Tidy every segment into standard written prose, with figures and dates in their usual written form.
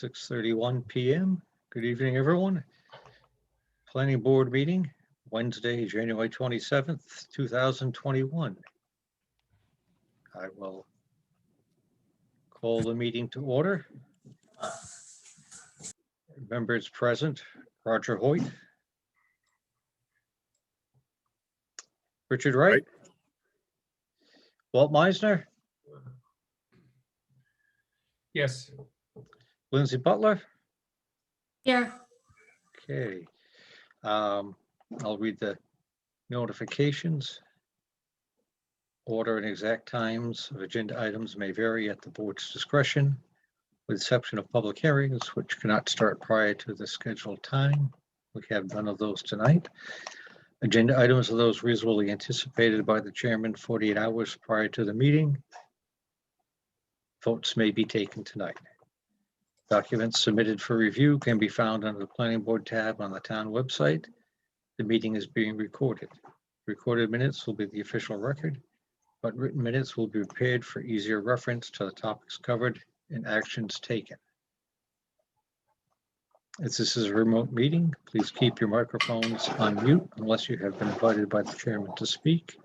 6:31 p.m. Good evening, everyone. Planning Board meeting, Wednesday, January 27th, 2021. I will call the meeting to order. Members present, Roger Hoyt, Richard Wright, Walt Meisner, Yes. Lindsay Butler. Here. Okay. I'll read the notifications. Order and exact times of agenda items may vary at the board's discretion, with the exception of public hearings, which cannot start prior to the scheduled time. We have none of those tonight. Agenda items are those reasonably anticipated by the chairman 48 hours prior to the meeting. Votes may be taken tonight. Documents submitted for review can be found under the Planning Board tab on the town website. The meeting is being recorded. Recorded minutes will be the official record, but written minutes will be prepared for easier reference to the topics covered and actions taken. As this is a remote meeting, please keep your microphones on mute unless you have been invited by the chairman to speak.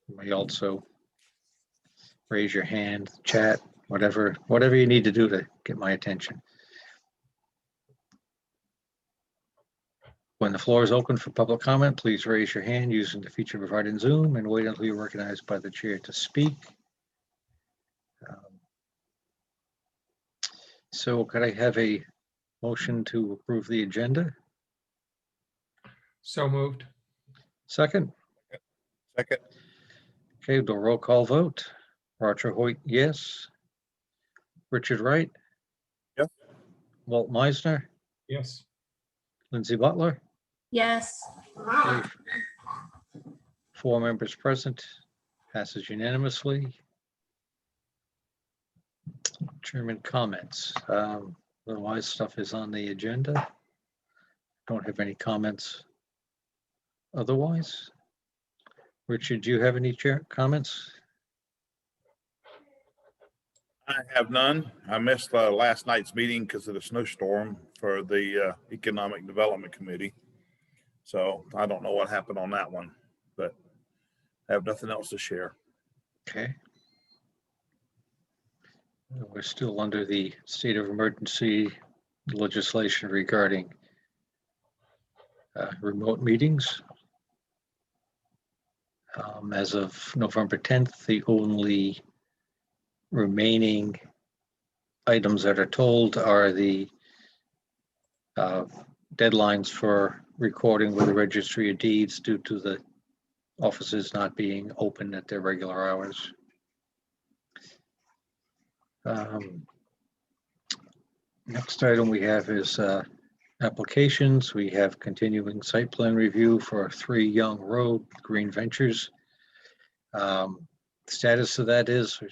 You may also raise your hand, chat, whatever you need to do to get my attention. When the floor is open for public comment, please raise your hand using the feature provided in Zoom and wait until you're recognized by the chair to speak. So could I have a motion to approve the agenda? So moved. Second? Second. Okay, the roll call vote. Roger Hoyt, yes. Richard Wright? Yes. Walt Meisner? Yes. Lindsay Butler? Yes. Okay. 4 members present, passes unanimously. Chairman comments. Otherwise, stuff is on the agenda. Don't have any comments otherwise. Richard, do you have any comments? I have none. I missed last night's meeting because of the snowstorm for the Economic Development Committee. So I don't know what happened on that one, but I have nothing else to share. Okay. We're still under the state of emergency legislation regarding remote meetings. As of November 10th, the only remaining items that are told are the deadlines for recording with the Registry of Deeds due to the offices not being open at their regular hours. Next item we have is applications. We have continuing site plan review for 3 Young Road, Green Ventures. Status of that is we're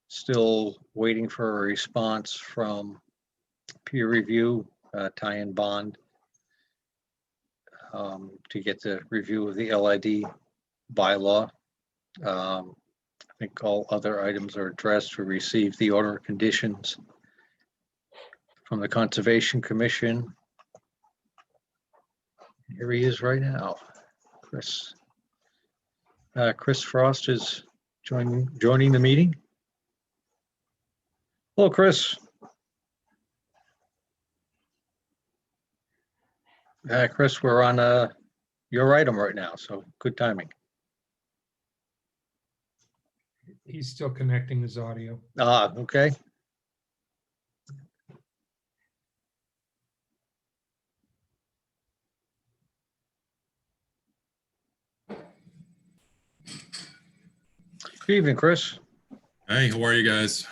still waiting for a response from peer review, tie-in bond, to get the review of the LID bylaw. I think all other items are addressed. We received the order of conditions from the Conservation Commission. Here he is right now, Chris. Chris Frost is joining the meeting. Hello, Chris. Chris, we're on your item right now, so good timing. He's still connecting his audio. Okay. Good evening, Chris. Hey, how are you guys?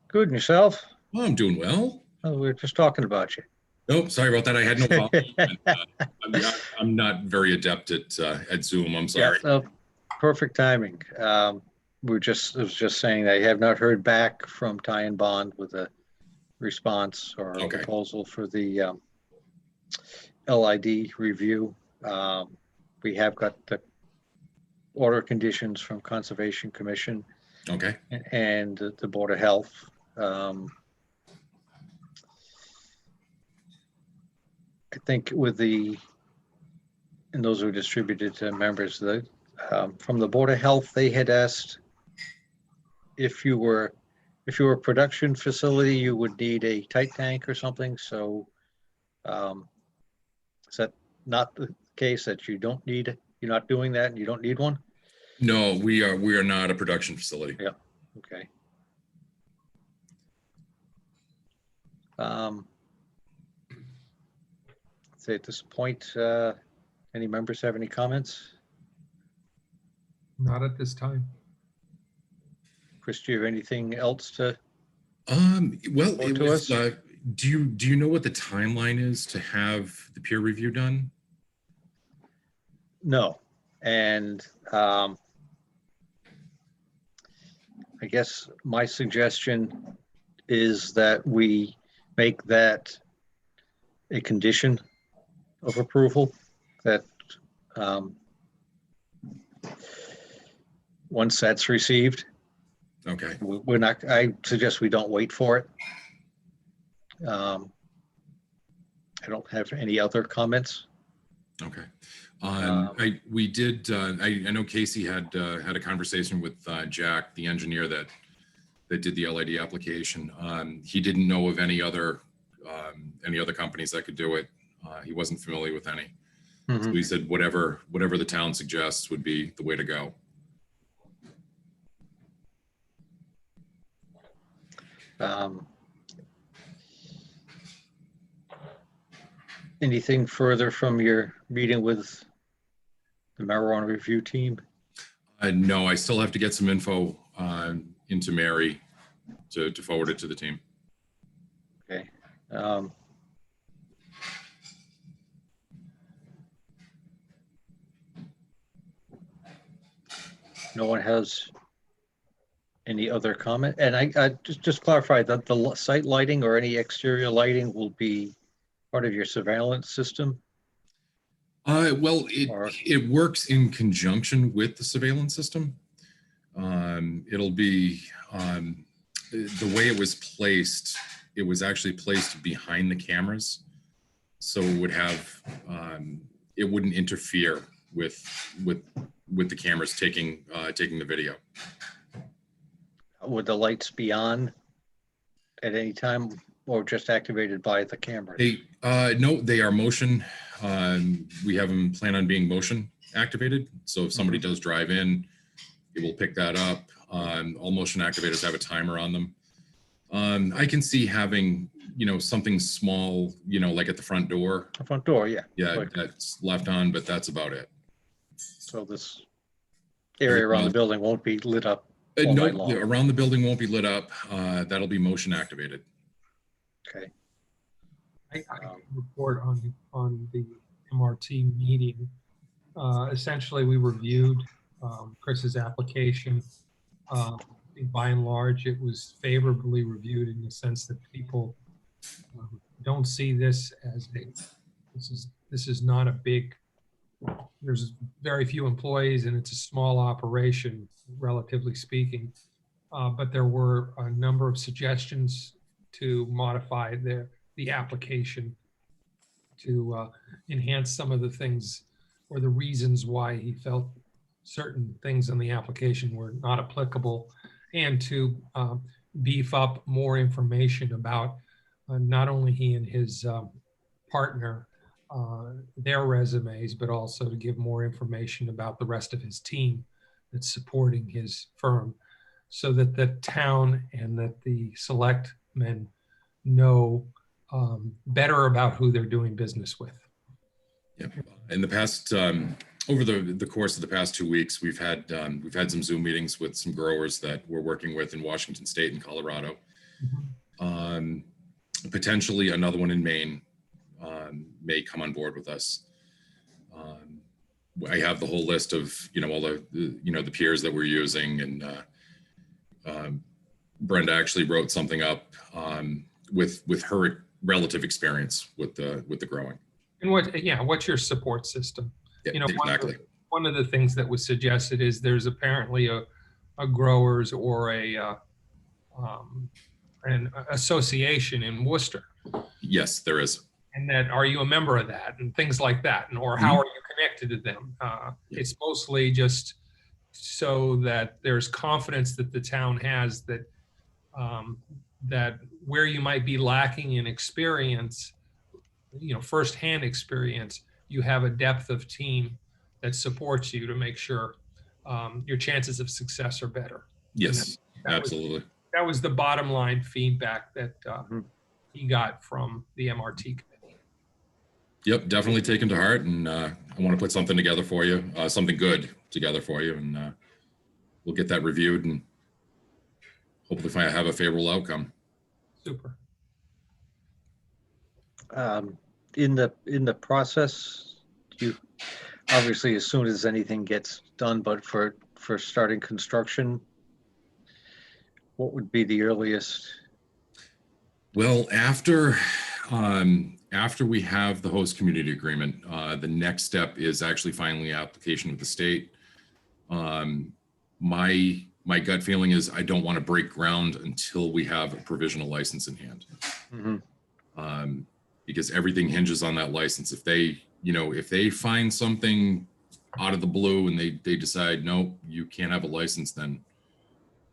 Good, and yourself? Oh, I'm doing well. Oh, we were just talking about you. Oh, sorry about that. I had no copy. I'm not very adept at Zoom. I'm sorry. Yeah, perfect timing. I was just saying I have not heard back from Tie and Bond with a response or a proposal for the LID review. We have got the order conditions from Conservation Commission. Okay. and the Board of Health. I think and those were distributed to members, from the Board of Health, they had asked if you were a production facility, you would need a tight tank or something, so is that not the case, that you're not doing that and you don't need one? No, we are not a production facility. Yeah. Okay. Say at this point, any members have any comments? Not at this time. Chris, do you have anything else to? Well, Report it to was, us. do you know what the timeline is to have the peer review done? No, and I guess my suggestion is that we make that a condition of approval, that once that's received, Okay. I suggest we don't wait for it. I don't have any other comments. Okay. Um, I know Casey had a conversation with Jack, the engineer that did the LID application. He didn't know of any other companies that could do it. He wasn't familiar with any. So he said whatever the town suggests would be the way to go. Anything further from your meeting with the marijuana review team? No, I still have to get some info into Mary to forward it to the team. Okay. No one has any other comment? And I just clarify that the site lighting or any exterior lighting will be part of your surveillance system? Well, Or- it works in conjunction with the surveillance system. It'll be the way it was placed. It was actually placed behind the cameras, so it would have it wouldn't interfere with the cameras taking the video. Would the lights be on at any time or just activated by the camera? No, they are motion. We have them plan on being motion activated. So if somebody does drive in, it will pick that up. All motion activators have a timer on them. I can see having, something small, like at the front door. The front door, yeah. Yeah, Like- that's left on, but that's about it. So this area around the building won't be lit up all No, night long? around the building won't be lit up. That'll be motion activated. Okay. I can report on the MRT meeting. Essentially, we reviewed Chris's application. By and large, it was favorably reviewed in the sense that people don't see this as this is not a big, there's very few employees and it's a small operation, relatively speaking. But there were a number of suggestions to modify the application to enhance some of the things or the reasons why he felt certain things in the application were not applicable, and to beef up more information about not only he and his partner, their resumes, but also to give more information about the rest of his team that's supporting his firm, so that the town and that the selectmen know better about who they're doing business with. Yep. In the past, over the course of the past 2 weeks, we've had some Zoom meetings with some growers that we're working with in Washington State and Colorado. Potentially another one in Maine may come on board with us. I have the whole list of all the peers that we're using, and Brenda actually wrote something up with her relative experience with the growing. And what's your support system? Yeah, You know, exactly. one of the things that was suggested is there's apparently growers or an association in Worcester. Yes, there is. And that, are you a member of that, and things like that, and or how are you connected to them? It's mostly just so that there's confidence that the town has that that where you might be lacking in experience, firsthand experience, you have a depth of team that supports you to make sure your chances of success are better. Yes, that absolutely. That was the bottom line feedback that he got from the MRT committee. Yep, definitely taken to heart, and I want to put something together for you, something good together for you, and we'll get that reviewed and hopefully have a favorable outcome. Super. In the process, you obviously, as soon as anything gets done, but for starting construction, what would be the earliest? Well, after we have the host community agreement, the next step is actually filing the application with the state. My gut feeling is I don't want to break ground until we have a provisional license in hand. Mm-hmm. Because everything hinges on that license. If they find something out of the blue and they decide, no, you can't have a license, then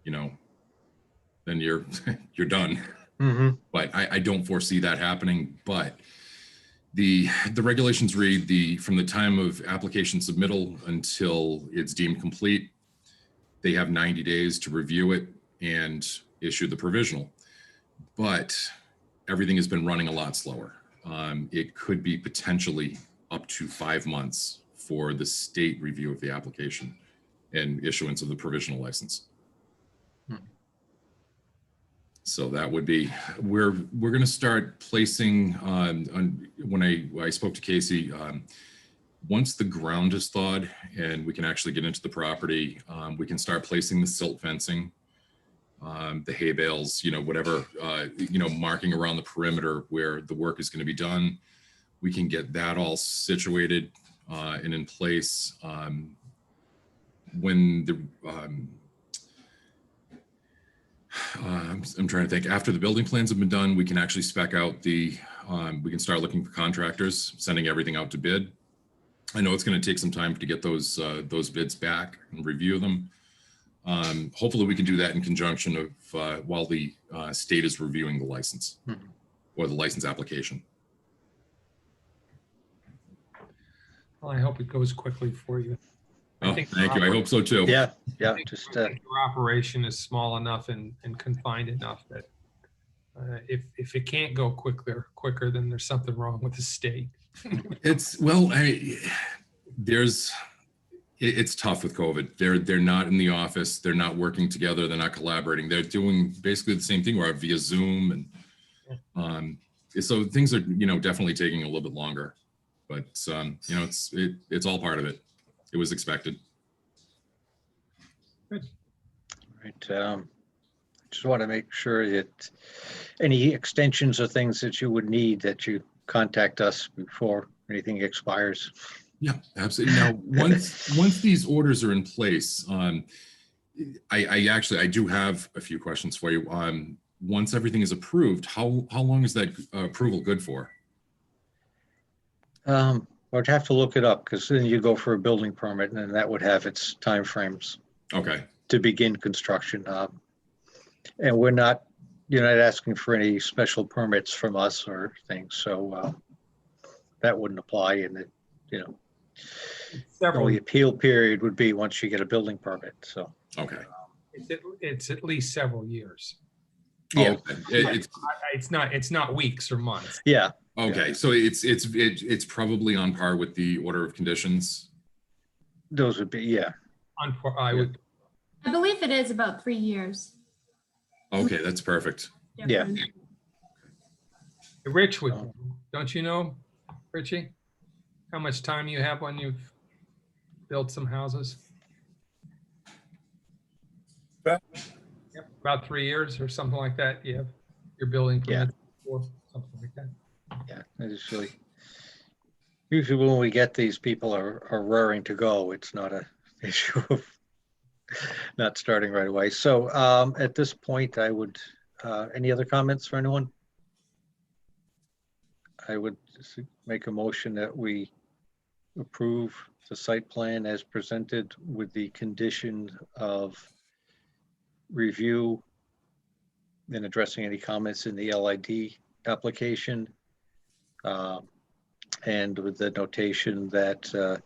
you're you're done. Mm-hmm. But I don't foresee that happening. But the regulations read from the time of application submittal until it's deemed complete, they have 90 days to review it and issue the provisional. But everything has been running a lot slower. It could be potentially up to 5 months for the state review of the application and issuance of the provisional license. So that would be, we're going to start placing when I spoke to Casey, once the ground is thawed and we can actually get into the property, we can start placing the silt fencing, the hay bales, whatever, marking around the perimeter where the work is going to be done. We can get that all situated and in place. When the I'm trying to think. After the building plans have been done, we can actually spec out we can start looking for contractors, sending everything out to bid. I know it's going to take some time to get those bids back and review them. Hopefully we can do that in conjunction of while the state is reviewing the license or the license application. Well, I hope it goes quickly for you. Thank you. I hope so too. Yeah. I think your operation is small enough and confined enough that if it can't go quicker, then there's something wrong with the state. It's tough with COVID. They're not in the office. They're not working together. They're not collaborating. They're doing basically the same thing or via Zoom, and so things are definitely taking a little bit longer. But it's all part of it. It was expected. Good. Right. Just want to make sure that any extensions or things that you would need, that you contact us before anything expires. Yeah, absolutely. Now, once these orders are in place, I do have a few questions for you. Once everything is approved, how long is that approval good for? I'd have to look it up, because then you go for a building permit, and then that would have its timeframes Okay. to begin construction. And you're not asking for any special permits from us or things, so that wouldn't apply. And the only appeal period would be once you get a building permit. So okay, it's at least several years. Yeah. Oh, okay. It's not weeks or months. Yeah. Okay, so it's probably on par with the order of conditions. Those would be, yeah. I would. I believe it is about 3 years. Okay, that's perfect. Yeah. Rich, don't you know, Richie, how much time you have when you've built some houses? Yeah. Yep, about 3 years or something like that. You have your building permit or something like that. Yeah, usually when we get these, people are raring to go. It's not an issue of not starting right away. So at this point, I would, any other comments for anyone? I would make a motion that we approve the site plan as presented with the condition of review and addressing any comments in the LID application. And with the notation that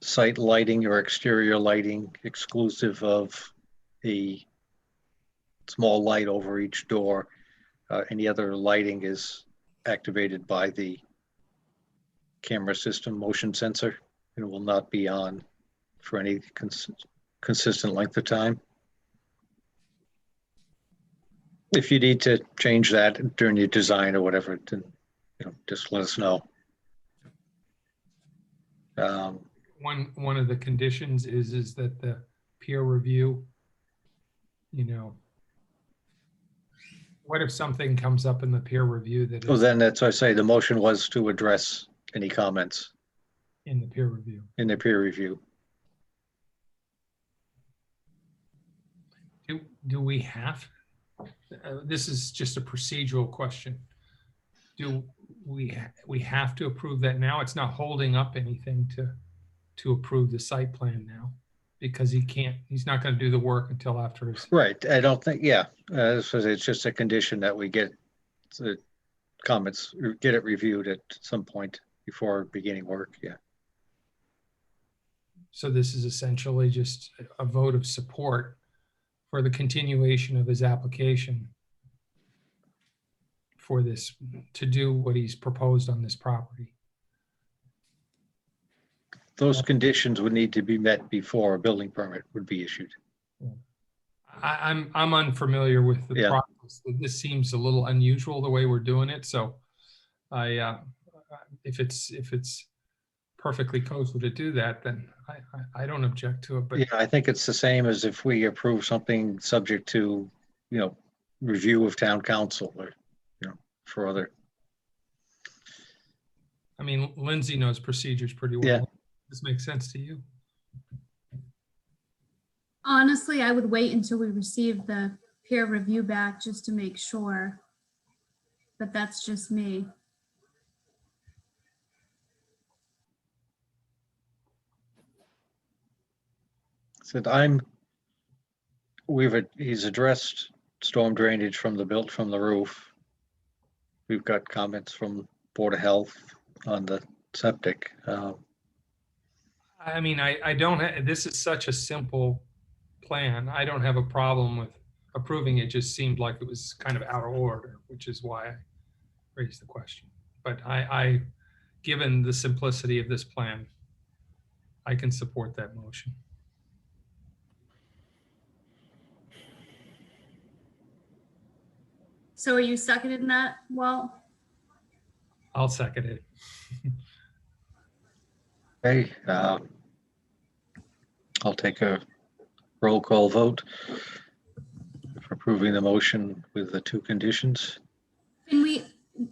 site lighting or exterior lighting exclusive of a small light over each door, any other lighting is activated by the camera system motion sensor and will not be on for any consistent length of time. If you need to change that during your design or whatever, then just let us know. One of the conditions is that the peer review, what if something comes up in the peer review that Well, is then that's why I say the motion was to address any comments in the peer review? in the peer review. Do we have, this is just a procedural question. Do we have to approve that now? It's not holding up anything to approve the site plan now because he's not going to do the work until after his. Right. I don't think, yeah. So it's just a condition that we get the comments, get it reviewed at some point before beginning work. Yeah. So this is essentially just a vote of support for the continuation of his application for this, to do what he's proposed on this property. Those conditions would need to be met before a building permit would be issued. I'm unfamiliar with the Yeah. process. This seems a little unusual the way we're doing it. So if it's perfectly kosher to do that, then I don't object to it. But Yeah, I think it's the same as if we approve something subject to, review of town council or, for other. I mean, Lindsay knows procedures pretty well. Yeah. Does this make sense to you? Honestly, I would wait until we receive the peer review back just to make sure. But that's just me. Said he's addressed storm drainage from the roof. We've got comments from Board of Health on the septic. I mean, I don't have, this is such a simple plan. I don't have a problem with approving it. Just seemed like it was kind of out of order, which is why I raised the question. But given the simplicity of this plan, I can support that motion. So are you seconding that, Walt? I'll second it. Okay, I'll take a roll call vote for approving the motion with the two conditions. Can we,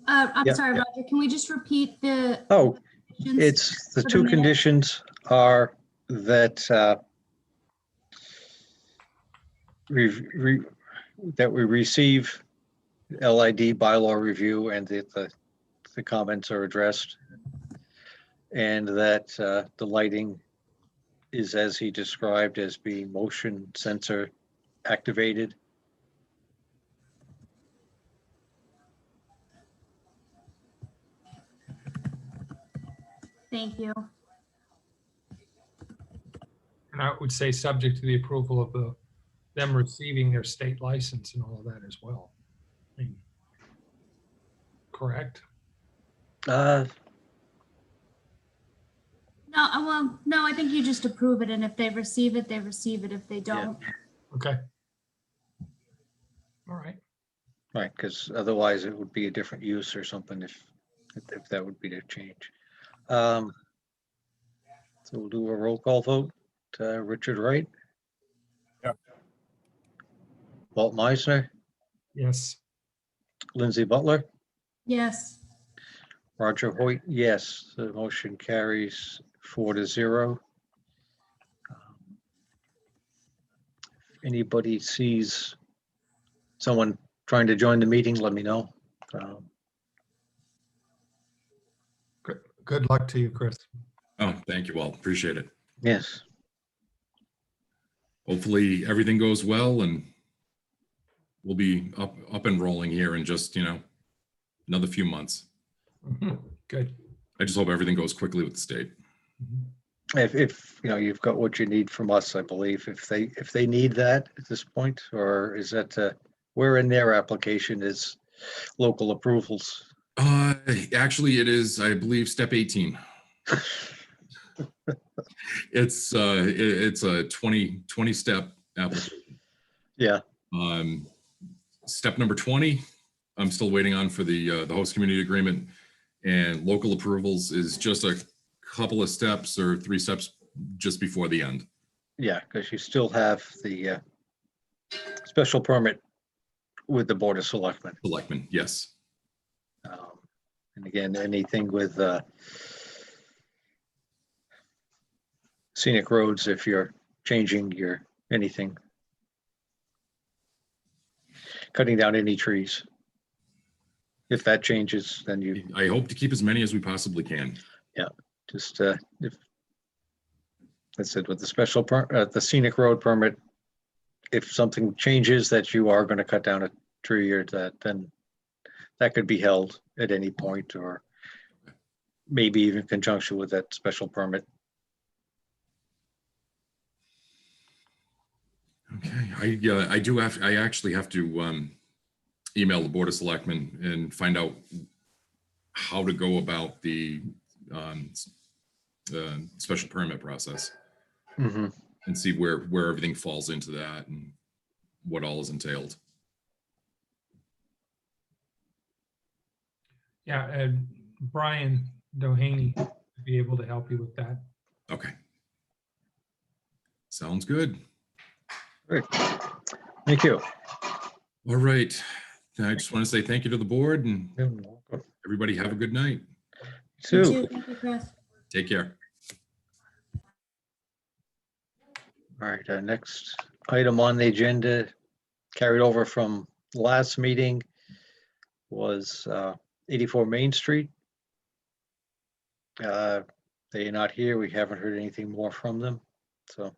I'm Yeah, sorry, yeah. Roger, can we just repeat the? Oh, conditions? it's the For the two minute. conditions are that that we receive LID bylaw review and that the comments are addressed, and that the lighting is as he described as being motion sensor activated. Thank you. And I would say subject to the approval of them receiving their state license and all of that as well. I mean, correct? No, well, no, I think you just approve it, and if they receive it, they receive it. If they don't, Okay. All right. Right, because otherwise it would be a different use or something if that would be the change. So we'll do a roll call vote. Richard Wright? Yep. Walt Meisner? Yes. Lindsay Butler? yes. Roger Hoyt, yes. The motion carries 4-0. anybody sees someone trying to join the meeting, let me know. Good luck to you, Chris. Oh, thank you all. Appreciate it. Yes, Hopefully everything goes well and we'll be up and rolling here in just, another few months. Good. I just hope everything goes quickly with the state. if you've got what you need from us, I believe, if they need that at this point, or is that where in their application is local approvals? Actually, it is, I believe, step 18. It's a 20 step application. Yeah, Step number 20, I'm still waiting on for the host community agreement, and local approvals is just a couple of steps or 3 steps just before the end. yeah, because you still have the special permit with the Board of Selectmen. Selectmen, yes. And again, anything with scenic roads, if you're changing anything, cutting down any trees, if that changes, then you I hope to keep as many as we possibly can. just, if, I said with the special, the scenic road permit, if something changes that you are going to cut down a tree or that, then that could be held at any point, or maybe even in conjunction with that special permit. Okay, I actually have to email the Board of Selectmen and find out how to go about the special permit process Mm-hmm. and see where everything falls into that and what all is entailed. Yeah, and Brian Doheny will be able to help you with that. Okay. Sounds good. Great. Thank you. All right. I just want to say thank you to the board and everybody have a good night. You Sue. too. Thank you, Chris. Take care. All right, our next item on the agenda, carried over from last meeting, was 84 Main Street. They are not here. We haven't heard anything more from them. So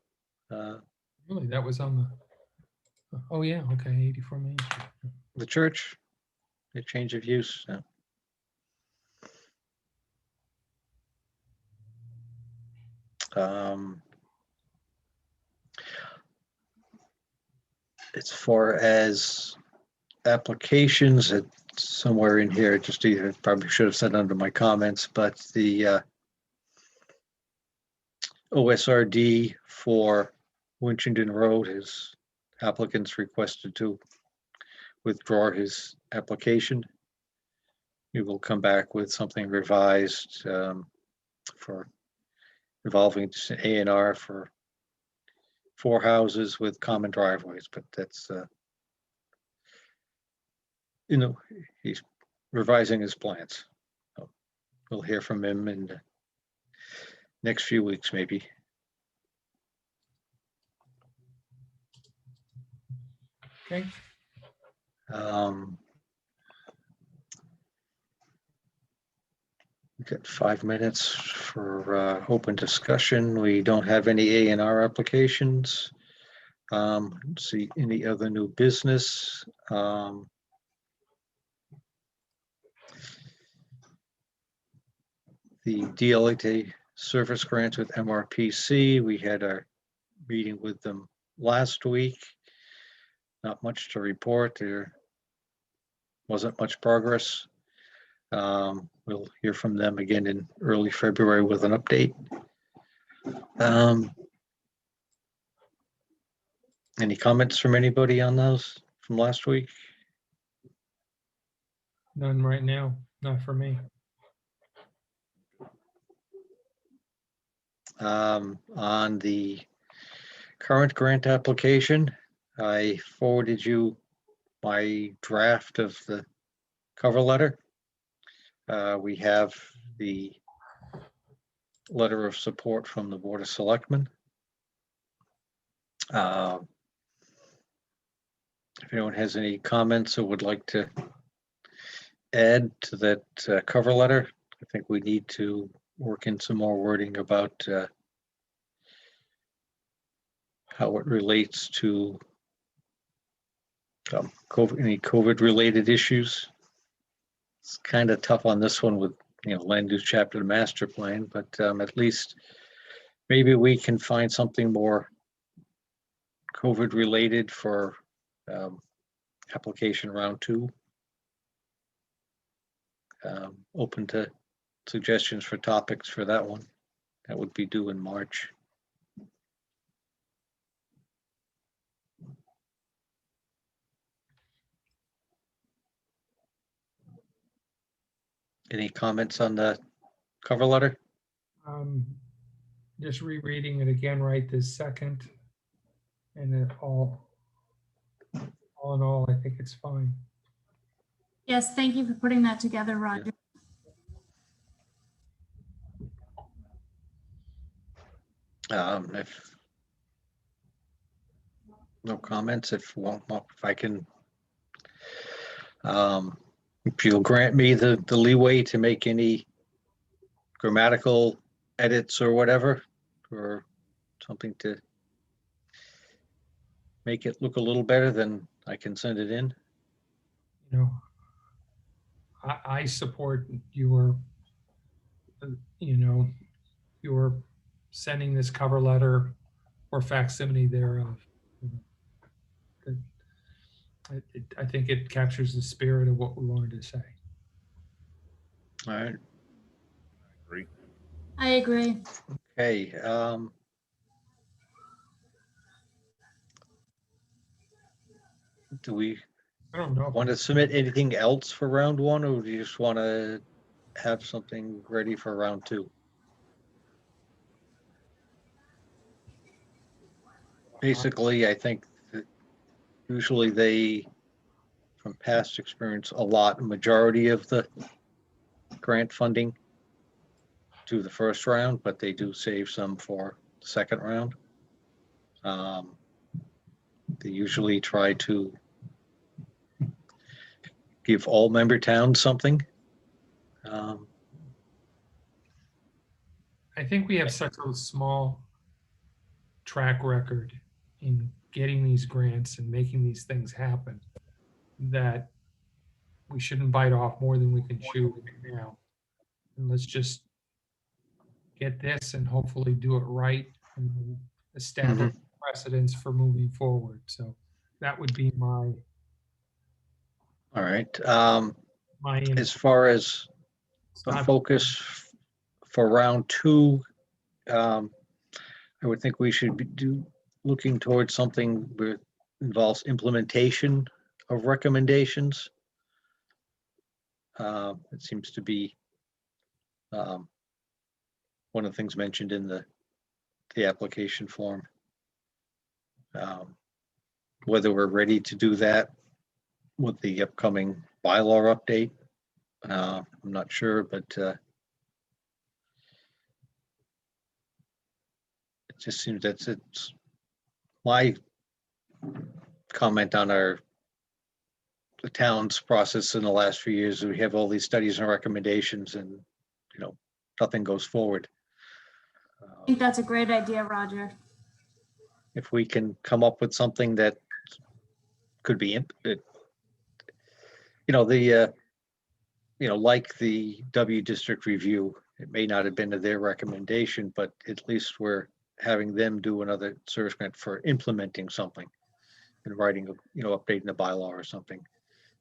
Really, that was on the, oh yeah, okay, 84 Main Street. the church, a change of use. As far as applications, it's somewhere in here, just either probably should have said under my comments, but the OSRD for Winchton Road, his applicants requested to withdraw his application. He will come back with something revised for involving A&R for 4 houses with common driveways, but that's he's revising his plans. So we'll hear from him in the next few weeks, maybe. Okay, We've got 5 minutes for open discussion. We don't have any A&R applications. See any other new business. The DLTA service grants with MRPC, we had our meeting with them last week. Not much to report. There wasn't much progress. We'll hear from them again in early February with an update. Any comments from anybody on those from last week? none right now, not for me. On the current grant application, I forwarded you my draft of the cover letter. We have the letter of support from the Board of Selectmen. If anyone has any comments or would like to add to that cover letter, I think we need to work in some more wording about how it relates to COVID, any COVID-related issues. It's kind of tough on this one with, land use chapter and master plan, but at least maybe we can find something more COVID-related for application round 2. Open to suggestions for topics for that one. That would be due in March. Any comments on the cover letter? Just rereading it again right this second. And it all in all, I think it's fine. Yes, thank you for putting that together, Roger. If no comments, if I can, if you'll grant me the leeway to make any grammatical edits or whatever, or something to make it look a little better, then I can send it in. You know, I support your, your sending this cover letter or facsimile thereof. I think it captures the spirit of what we wanted to say. All right. Agree. I agree. Okay. Do we I don't know. want to submit anything else for round 1, or do you just want to have something ready for round 2? Basically, I think that usually they, from past experience, allot a majority of the grant funding to the first round, but they do save some for the second round. They usually try to give all member towns something. I think we have such a small track record in getting these grants and making these things happen that we shouldn't bite off more than we can chew right now. And let's just get this and hopefully do it right and establish precedents for moving forward. So that would be my All right. input. As far as It's the not- focus for round 2, I would think we should be looking towards something that involves implementation of recommendations. It seems to be one of the things mentioned in the application form. Whether we're ready to do that with the upcoming bylaw update, I'm not sure, but it just seems that's it's my comment on the town's process in the last few years. We have all these studies and recommendations, and nothing goes forward. I think that's a great idea, Roger. If we can come up with something that could be, like the W District review, it may not have been to their recommendation, but at least we're having them do another service grant for implementing something and writing, updating the bylaw or something.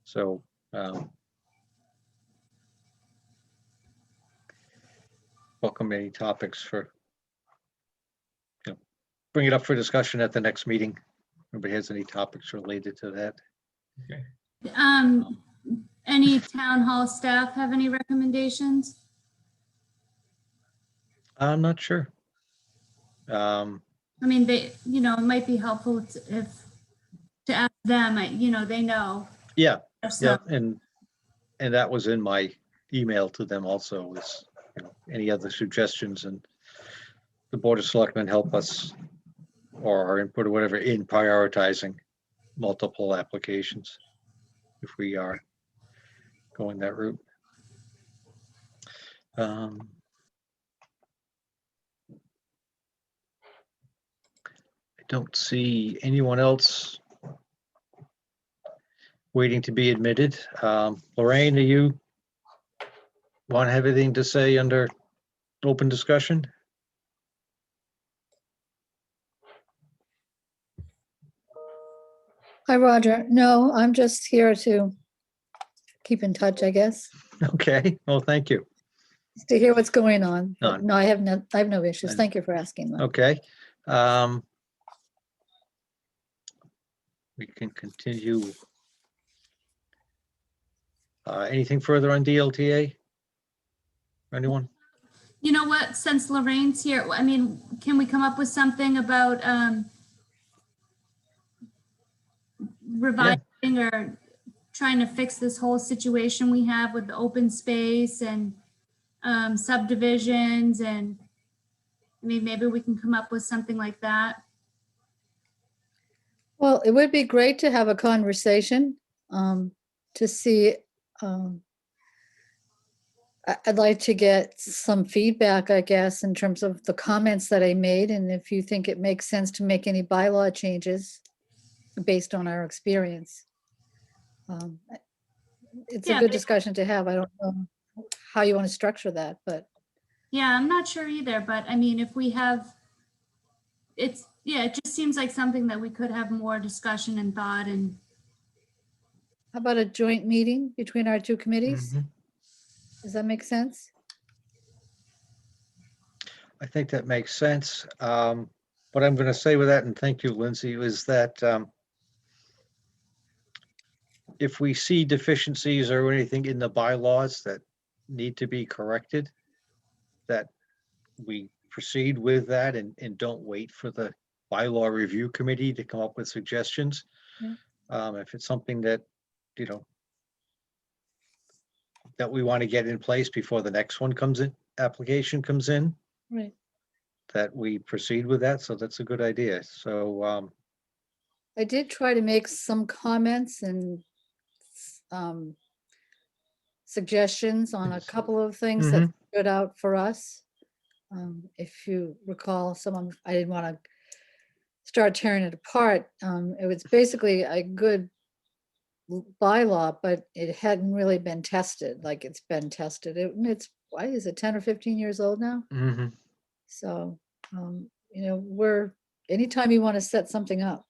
So welcome any topics for, bring it up for discussion at the next meeting. Nobody has any topics related to that? Okay. Any town hall staff have any recommendations? I'm not sure. I mean, it might be helpful to ask them, they know. Yeah, So, and that was in my email to them also, was, any other suggestions, and the Board of Selectmen help us, or our input or whatever, in prioritizing multiple applications if we are going that route. Um, I don't see anyone else waiting to be admitted. Lorraine, do you want to have anything to say under open discussion? Hi, Roger. No, I'm just here to keep in touch, I guess, Okay, well, thank you. to hear what's going on. But None. no, I have no issues. None. Thank you for asking that. Okay. We can continue. Anything further on DLTA? Anyone? You know what, since Lorraine's here, I mean, can we come up with something about revising or trying to fix this whole situation we have with the open space and subdivisions, and I mean, maybe we can come up with something like that. Well, it would be great to have a conversation to see. I'd like to get some feedback, I guess, in terms of the comments that I made, and if you think it makes sense to make any bylaw changes based on our experience. It's a Yeah, good but- discussion to have. I don't know how you want to structure that, but Yeah, I'm not sure either, but I mean, if we have, it just seems like something that we could have more discussion and thought and, how about a joint meeting between our two committees? Mhm. Does that make sense? I think that makes sense. What I'm going to say with that, and thank you, Lindsay, is that if we see deficiencies or anything in the bylaws that need to be corrected, that we proceed with that and don't wait for the bylaw review committee to come up with suggestions. Yeah. If it's something that, you know, that we want to get in place before the next one comes in, application comes in, Right. that we proceed with that. So that's a good idea. So, I did try to make some comments and suggestions on a couple of things that stood out for us. If you recall, I didn't want to start tearing it apart. It was basically a good bylaw, but it hadn't really been tested like it's been tested. It's, why is it 10 or 15 years old now? mhm. So, anytime you want to set something up,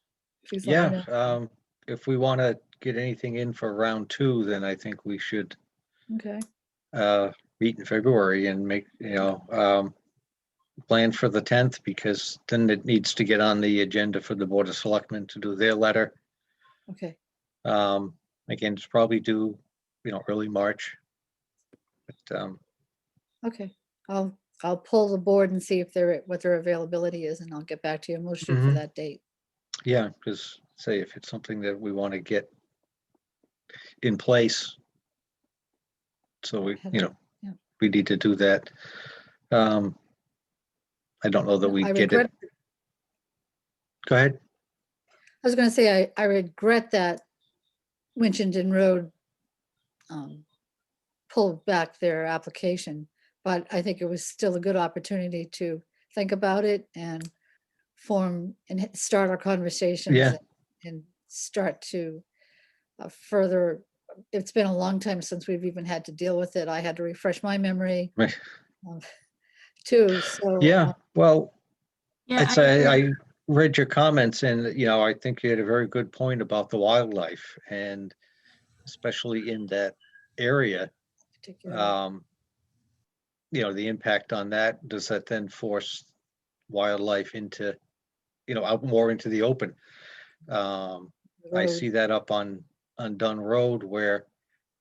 please let me Yeah, know. if we want to get anything in for round 2, then I think we should Okay, meet in February and make, plan for the 10th, because then it needs to get on the agenda for the Board of Selectmen to do their letter. okay. Again, it's probably due, early March. But, Okay, I'll pull the board and see if what their availability is, and I'll get back to you, and we'll shoot for Mhm. that date. yeah, because say if it's something that we want to get in place, so we, Yeah. we need to do that. I don't know that we I get regret, it. Go ahead. I was gonna say, I regret that Winchendon Road pulled back their application, but I think it was still a good opportunity to think about it and form and start our conversations. Yeah. And start to further. It's been a long time since we've even had to deal with it. I had to refresh my memory Right. too, so. Yeah, well, yeah, I'd I say agree. I read your comments, and, I think you had a very good point about the wildlife, and especially in that area, Particularly. the impact on that. Does that then force wildlife into, out more into the open? I see that up on Dunn Road where,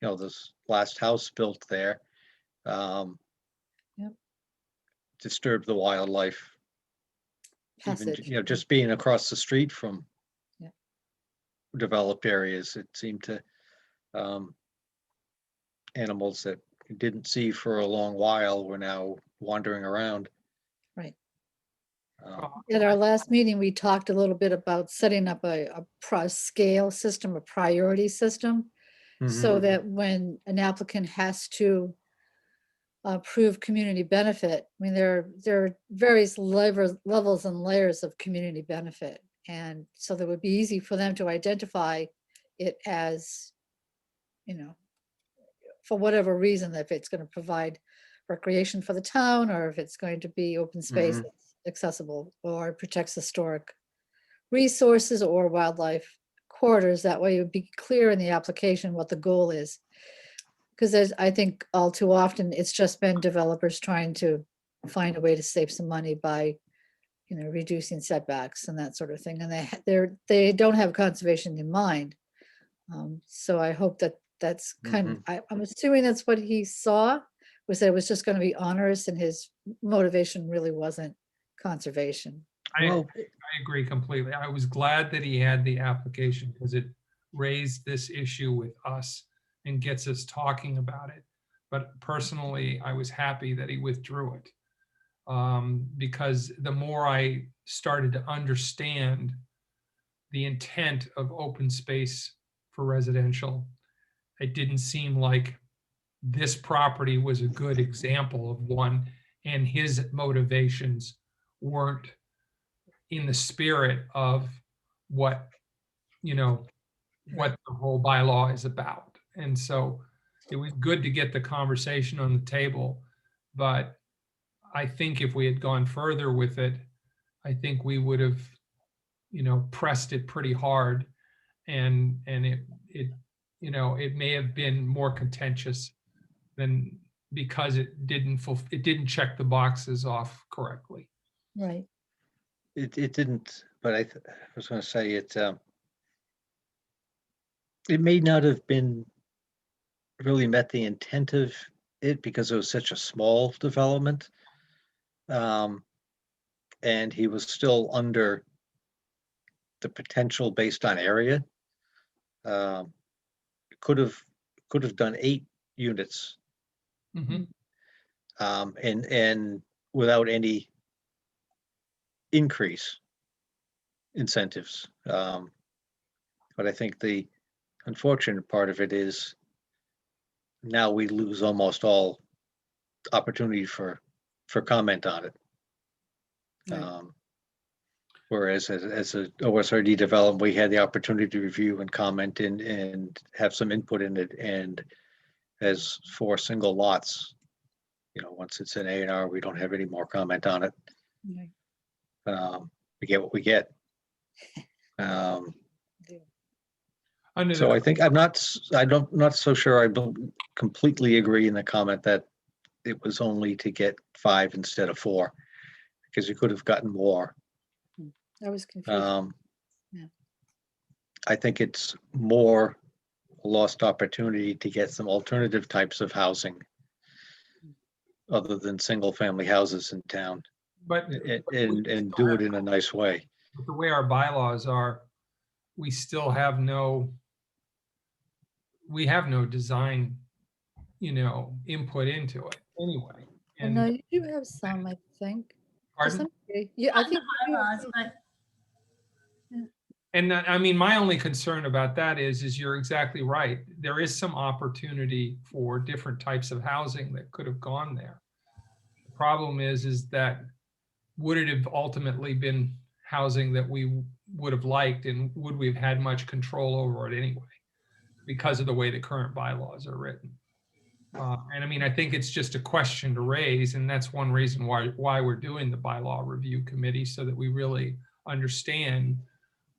this last house built there. Yep. Disturbed the wildlife. Even, Passage. just being across the street from Yeah. developed areas, it seemed to, animals that you didn't see for a long while were now wandering around. Right. At our last meeting, we talked a little bit about setting up a scale system, a priority system, so Mhm. that when an applicant has to prove community benefit, I mean, there are various levels and layers of community benefit. And so that would be easy for them to identify it as, you know, for whatever reason, if it's going to provide recreation for the town, or if it's going to be open space Mhm. that's accessible, or protects historic resources or wildlife corridors. That way it would be clear in the application what the goal is. Because I think all too often, it's just been developers trying to find a way to save some money by, you know, reducing setbacks and that sort of thing. And they don't have conservation in mind. So I hope that that's I'm assuming that's what he saw, was that it was just going to be onerous, and his motivation really wasn't conservation. Well, I agree completely. I was glad that he had the application because it raised this issue with us and gets us talking about it. But personally, I was happy that he withdrew it, because the more I started to understand the intent of open space for residential, it didn't seem like this property was a good example of one, and his motivations weren't in the spirit of what, you know, what the whole bylaw is about. And so it was good to get the conversation on the table, but I think if we had gone further with it, I think we would have, you know, pressed it pretty hard, and it you know, it may have been more contentious than, because it didn't check the boxes off correctly. Right. it didn't, but I was going to say it may not have been really met the intent of it because it was such a small development. And he was still under the potential based on area. Um, could have done 8 units, Mhm. and without any increase incentives. But I think the unfortunate part of it is now we lose almost all opportunity for comment on it. Right. Whereas as a OSRD development, we had the opportunity to review and comment and have some input in it. And as for single lots, you know, once it's an A&R, we don't have any more comment on it. Right. We get what we get. Um, Under so the I think not so sure I don't completely agree in the comment that it was only to get 5 instead of 4, because you could have gotten more. I was confused. Yeah. I think it's more lost opportunity to get some alternative types of housing other than single family houses in town, but and do it in a nice way. the way our bylaws are, we still have we have no design, you know, input into it anyway. Well, no, you do have some, I think. To Pardon? some degree. Yeah, I Not in the think you do have bylaws, some. but And I mean, my only concern about that is you're exactly right. There is some opportunity for different types of housing that could have gone there. The problem is that would it have ultimately been housing that we would have liked, and would we have had much control over it anyway, because of the way the current bylaws are written? And I mean, I think it's just a question to raise, and that's one reason why we're doing the bylaw review committee, so that we really understand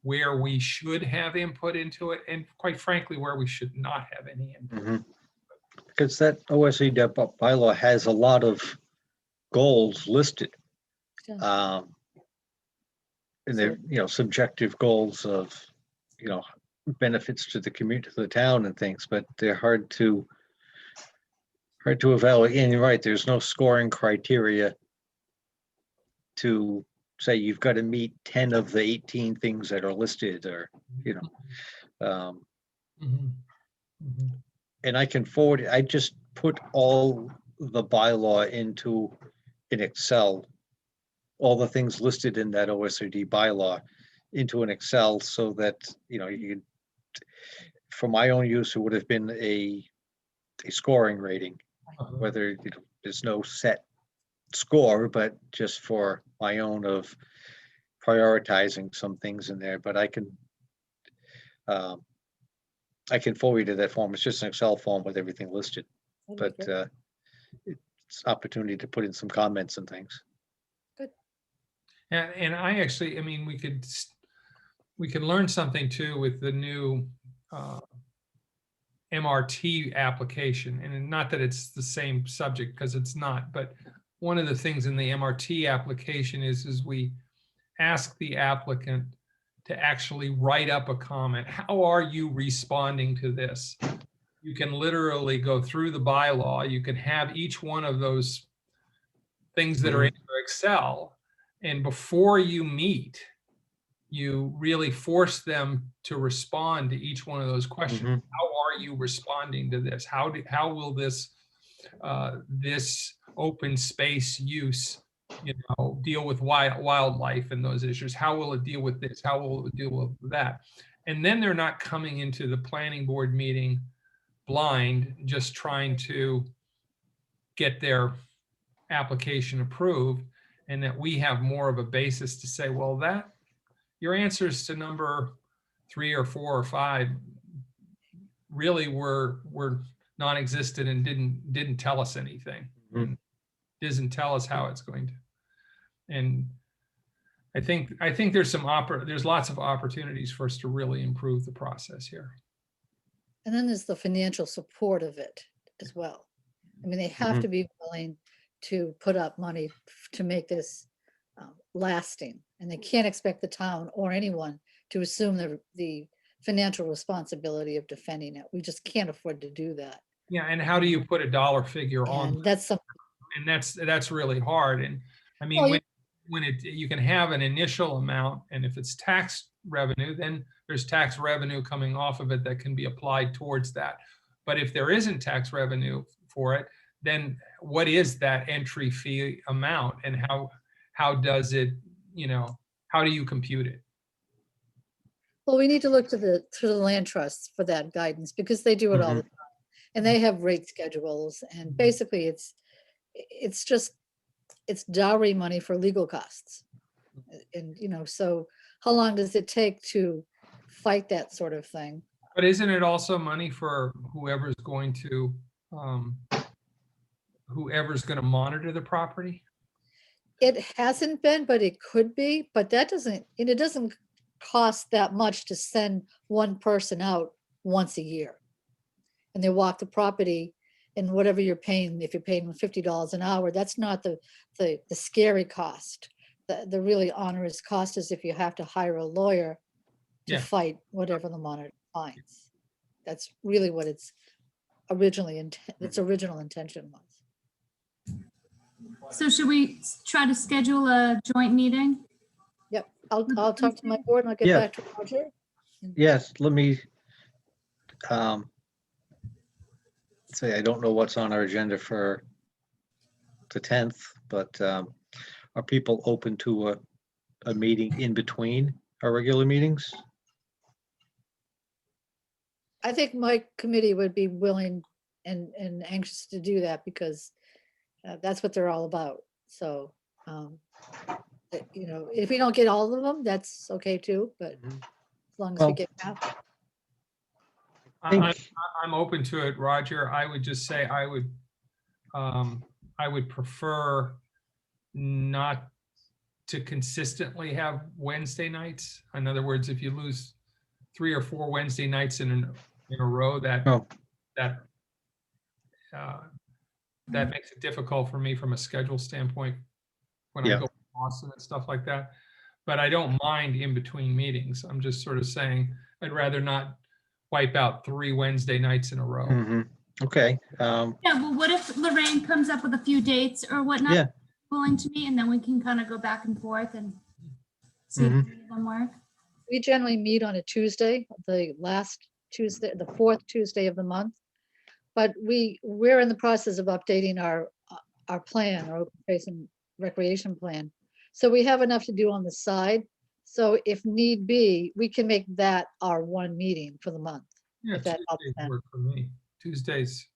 where we should have input into it, and quite frankly, where we should not have any input. Because that OSC bylaw has a lot of goals listed. Yeah. And they're, you know, subjective goals of, you know, benefits to the community, to the town and things, but they're hard to evaluate. And you're right, there's no scoring criteria to say you've got to meet 10 of the 18 things that are listed, or, you know. Mhm. Mhm. And I can forward it. I just put all the bylaw into an Excel all the things listed in that OSRD bylaw into an Excel so that, you know, you can, for my own use, it would have been a scoring rating, whether, you know, there's no set score, but just for my own of prioritizing some things in there, but I can forward you that form. It's just an Excel form with everything listed, but it's opportunity to put in some comments and things. And I actually, I mean, we could learn something too with the new MRT application. And not that it's the same subject, because it's not, but one of the things in the MRT application is we ask the applicant to actually write up a comment. How are you responding to this? You can literally go through the bylaw. You can have each one of those things that are in your Excel. And before you meet, you really force them to respond to each one of those questions. How are you responding to this? How will this this open space use, you know, deal with wildlife and those issues? How will it deal with this? How will it deal with that? And then they're not coming into the planning board meeting blind, just trying to get their application approved, and that we have more of a basis to say, well, that your answers to number 3 or 4 or 5 really were non-existent and didn't tell us anything. And doesn't tell us how it's going to. And I think there's lots of opportunities for us to really improve the process here. And then there's the financial support of it as well. I mean, they have to be willing to put up money to make this lasting, and they can't expect the town or anyone to assume the financial responsibility of defending it. We just can't afford to do that. Yeah, and how do you put a dollar figure on? And that's something. And that's really hard. And I mean, Well, when you can have an initial amount, and if it's tax revenue, then there's tax revenue coming off of it that can be applied towards that. But if there isn't tax revenue for it, then what is that entry fee amount, and how does it, you know, how do you compute it? Well, we need to look to the land trusts for that guidance, because they do it all the time, and they have rate schedules, and basically it's dowry money for legal costs. And, you know, so how long does it take to fight that sort of thing? But isn't it also money for whoever's going to monitor the property? It hasn't been, but it could be, but that doesn't, and it doesn't cost that much to send one person out once a year. And they walk the property, and whatever you're paying, if you're paying $50 an hour, that's not the scary cost. The really onerous cost is if you have to hire a lawyer to fight whatever the monitor finds. That's really what its original intention was. So should we try to schedule a joint meeting? Yep, I'll talk to my board and I'll get Yeah. back to Roger. Yes, let me say, I don't know what's on our agenda for the 10th, but are people open to a meeting in between our regular meetings? I think my committee would be willing and anxious to do that, because that's what they're all about. So, you know, if we don't get all of them, that's okay too, but as long as we Well, get half. I'm open to it, Roger. I would just say I would prefer not to consistently have Wednesday nights. In other words, if you lose 3 or 4 Wednesday nights in a row, that makes it difficult for me from a schedule standpoint when I go to Boston and stuff like that. But I don't mind in between meetings. I'm just sort of saying I'd rather not wipe out 3 Wednesday nights in a row. Okay. Yeah, well, what if Lorraine comes up with a few dates or whatnot? Yeah. Willing to meet, and then we can kind of go back and forth and see if any of them work. We generally meet on a Tuesday, the last Tuesday, the 4th Tuesday of the month. But we're in the process of updating our plan, our open space and recreation plan. So we have enough to do on the side. So if need be, we can make that our one meeting for the month. Yeah, If that helps Tuesdays them. work for me. Tuesdays,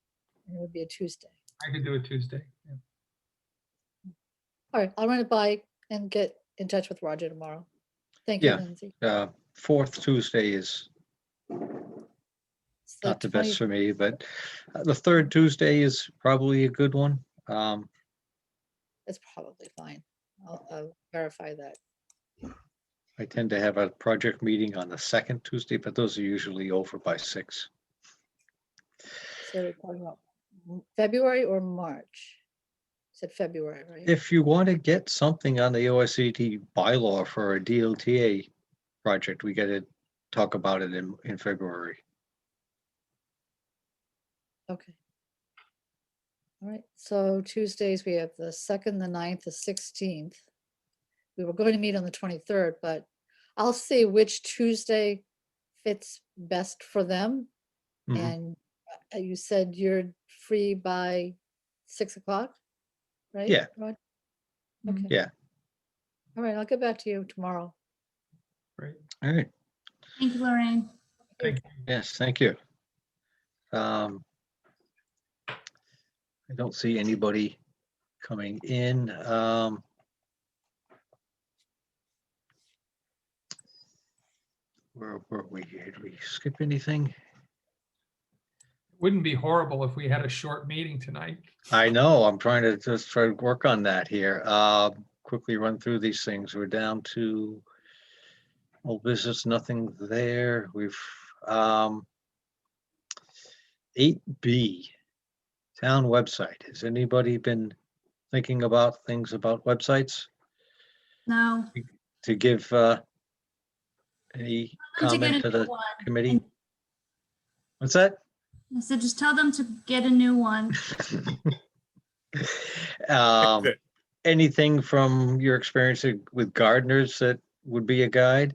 It would be a Tuesday. I could do a Tuesday. Yeah. All right, I'll run it by and get in touch with Roger tomorrow. Thank you, Yeah. Lindsay. Fourth Tuesday is It's the not the best 20 for me, but the third Tuesday is probably a good one. It's probably fine. I'll verify that. I tend to have a project meeting on the second Tuesday, but those are usually over by 6. So we're talking about February or March? Said February, right? If you want to get something on the OSCD bylaw for a DLTA project, we got to talk about it in February. Okay. All right, so Tuesdays, we have the 2nd, the 9th, the 16th. We were going to meet on the 23rd, but I'll see which Tuesday fits best for them. Mhm. And you said you're free by 6 o'clock, right? Yeah. Rod? Mhm. Okay. Yeah. All right, I'll get back to you tomorrow. Great. All right. Thank you, Lorraine. Thank you. Yes, thank you. I don't see anybody coming in. Where were we? Did we skip anything? Wouldn't be horrible if we had a short meeting tonight. I know, I'm trying to just try to work on that here. Quickly run through these things. We're down to old business, nothing there. We've 8B, town website. Has anybody been thinking about things about websites No. to give any Tell them to get comment a to new the one. committee? What's that? I said, just tell them to get a new one. Um, anything from your experience with gardeners that would be a guide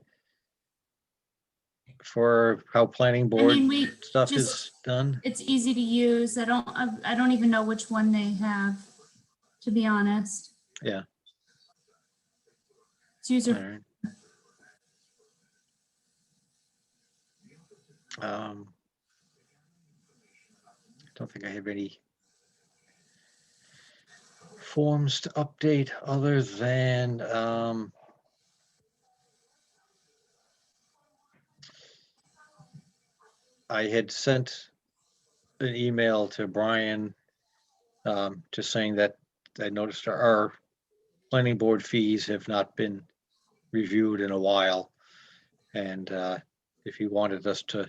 for how planning I board mean, we stuff just, is done? it's easy to use. I don't even know which one they have, to be honest. Yeah. It's All user, right. Don't think I have any forms to update other than I had sent an email to Brian just saying that I noticed our planning board fees have not been reviewed in a while. And if he wanted us to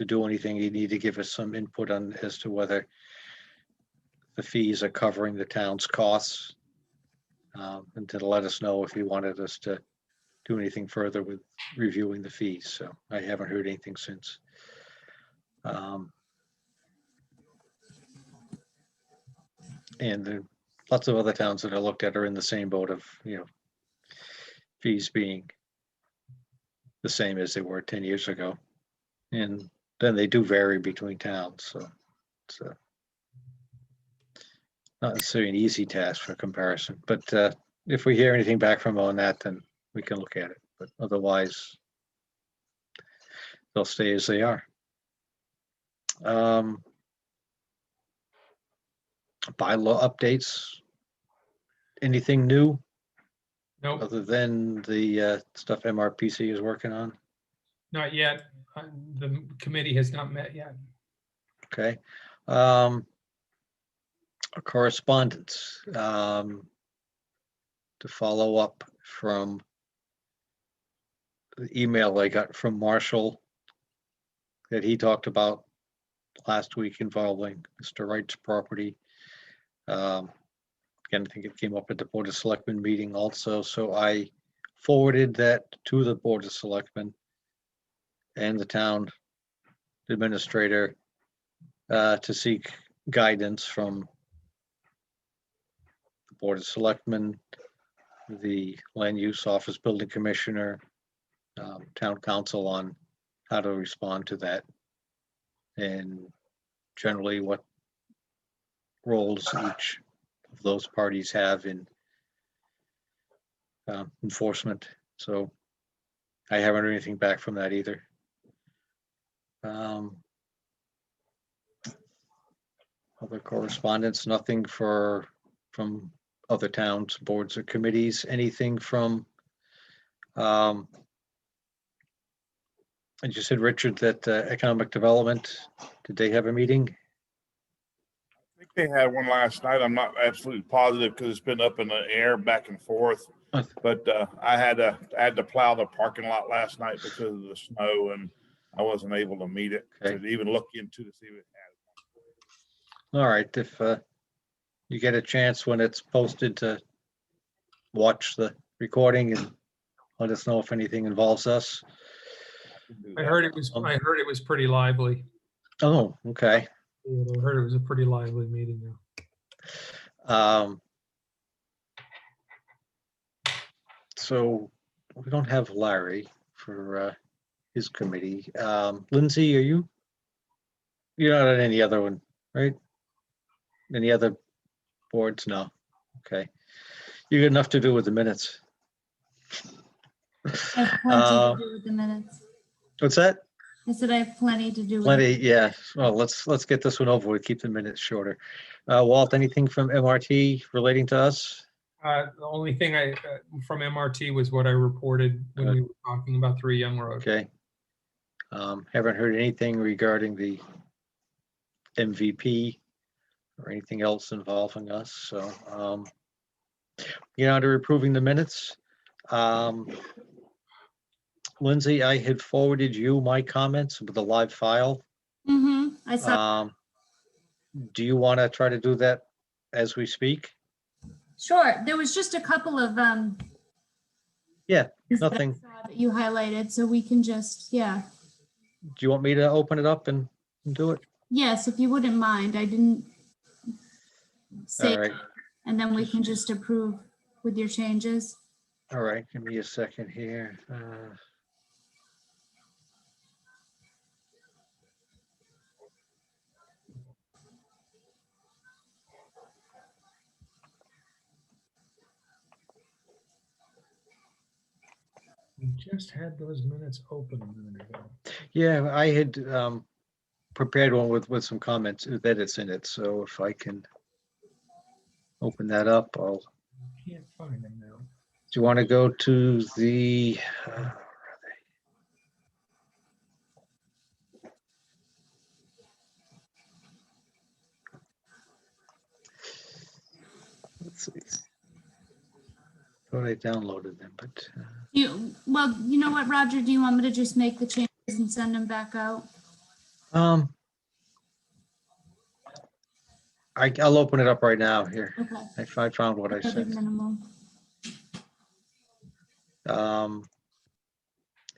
do anything, he'd need to give us some input on as to whether the fees are covering the town's costs. And to let us know if he wanted us to do anything further with reviewing the fees. So I haven't heard anything since. And there are lots of other towns that I looked at are in the same boat of, fees being the same as they were 10 years ago. And then they do vary between towns, so it's not necessarily an easy task for comparison, but if we hear anything back from them on that, then we can look at it, but otherwise they'll stay as they are. Bylaw updates, anything new Nope, other than the stuff MRPC is working on? not yet. The committee has not met yet. Okay. Correspondence, to follow up from the email I got from Marshall that he talked about last week involving Mr. Wright's property. Again, I think it came up at the Board of Selectmen meeting also, so I forwarded that to the Board of Selectmen and the town administrator to seek guidance from the Board of Selectmen, the Land Use Office Building Commissioner, Town Council on how to respond to that, and generally what roles each of those parties have in enforcement. So I haven't heard anything back from that either. Other correspondence, nothing from other towns, boards or committees, anything from, and you said, Richard, that economic development, did they have a meeting? I think they had one last night. I'm not absolutely positive because it's been up in the air back and forth. But I had to plow the parking lot last night because of the snow, and I wasn't able to meet it to even look into to see if it had. All right, if you get a chance when it's posted to watch the recording and let us know if anything involves us. I heard it was pretty lively. Oh, okay. Yeah, I heard it was a pretty lively meeting there. So we don't have Larry for his committee. Lindsay, you're not on any other one, right? Any other boards? No. Okay. You got enough to do with the minutes. I have plenty to do with the minutes. What's that? I said I have plenty to do with Plenty, yeah. Well, let's get this one over with. Keep the minutes shorter. Walt, anything from MRT relating to us? The only thing from MRT was what I reported when we were talking about 3 Young Road. Okay. Haven't heard anything regarding the MVP or anything else involving us. So, under approving the minutes. Lindsay, I had forwarded you my comments with the live file. I saw. Do you want to try to do that as we speak? Sure. There was just a couple of Yeah, things that I nothing. saw that you highlighted, so we can just, yeah. Do you want me to open it up and do it? Yes, if you wouldn't mind. I didn't say, All right. and then we can just approve with your changes. All right, give me a second here. We just had those minutes open a minute ago. Yeah, I had prepared one with some comments, edits in it. So if I can open that up, I'll. Can't find them now. Do you want to go to the? Let's see. Thought I downloaded them, but. Well, you know what, Roger, do you want me to just make the changes and send them back out? I'll open it up right now here. Okay. If I found what I That'll be sent. minimal.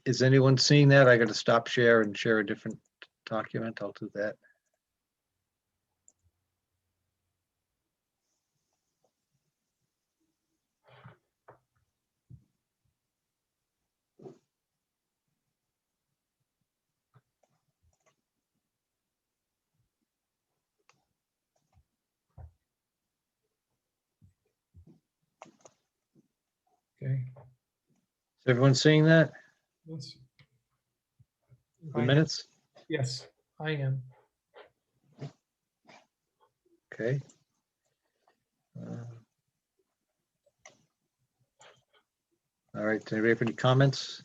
Is anyone seeing that? I got to stop share and share a different document. I'll do that. Okay. Is everyone seeing that? Yes. The minutes? Yes, I am. Okay. All right, do anybody have any comments?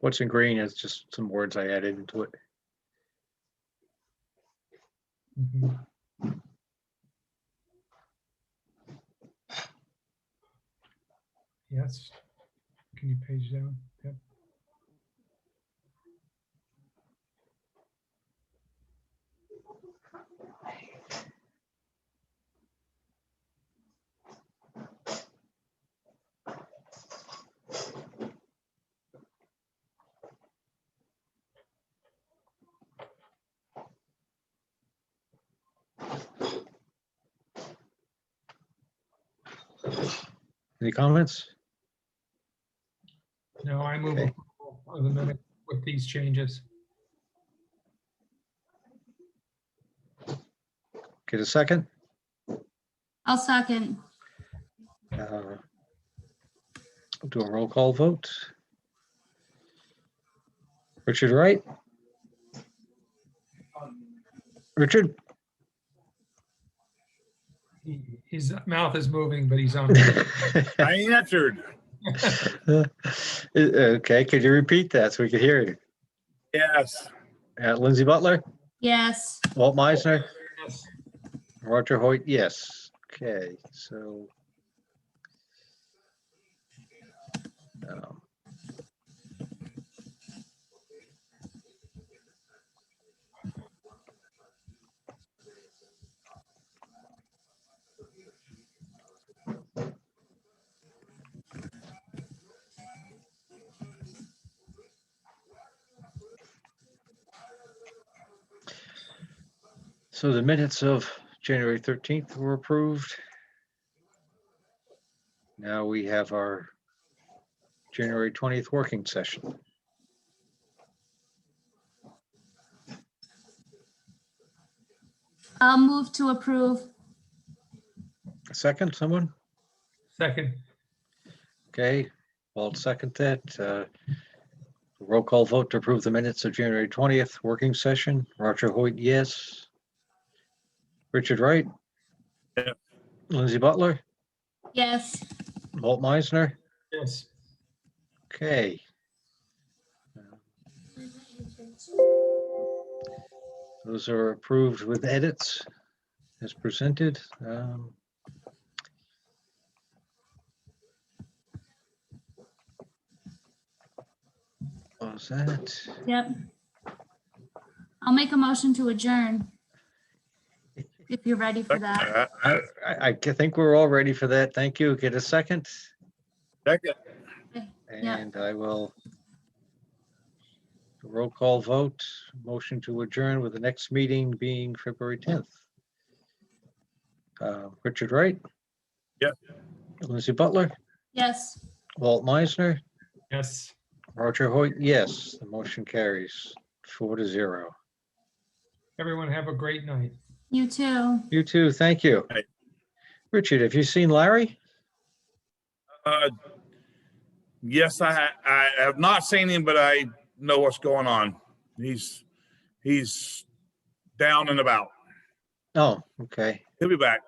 What's in green is just some words I added into it. Mhm. Yes. Can you page down? Yep. Any comments? No, I move Okay. approval of the minute with these changes. Get a second? I'll second. Uh, Do a roll call vote. Richard Wright? Richard? His mouth is moving, but he's on. mute. I answered. Okay, could you repeat that so we could hear you? Yes. Lindsay Butler? Yes. Walt Meisner? Yes. Roger Hoyt, yes. Okay, so. um, So the minutes of January 13th were approved. Now we have our January 20th working session. I'll move to approve. Second, someone? Second. Okay, Walt second that. Roll call vote to approve the minutes of January 20th working session. Roger Hoyt, yes. Richard Wright? Yeah. Lindsay Butler? Yes. Walt Meisner? Yes. Okay. Those are approved with edits as presented. What was that? Yep. I'll make a motion to adjourn. If you're ready for that. I think we're all ready for that. Thank you. Get a second. Second. Yeah. And I will roll call vote, motion to adjourn with the next meeting being February 10th. Richard Wright? Yep. Lindsay Butler? Yes. Walt Meisner? Yes. Roger Hoyt, yes. The motion carries 4-0. Everyone have a great night. You too. You too, thank you. Right. Richard, have you seen Larry? Yes, I have not seen him, but I know what's going on. He's down and about. Oh, okay. He'll be back.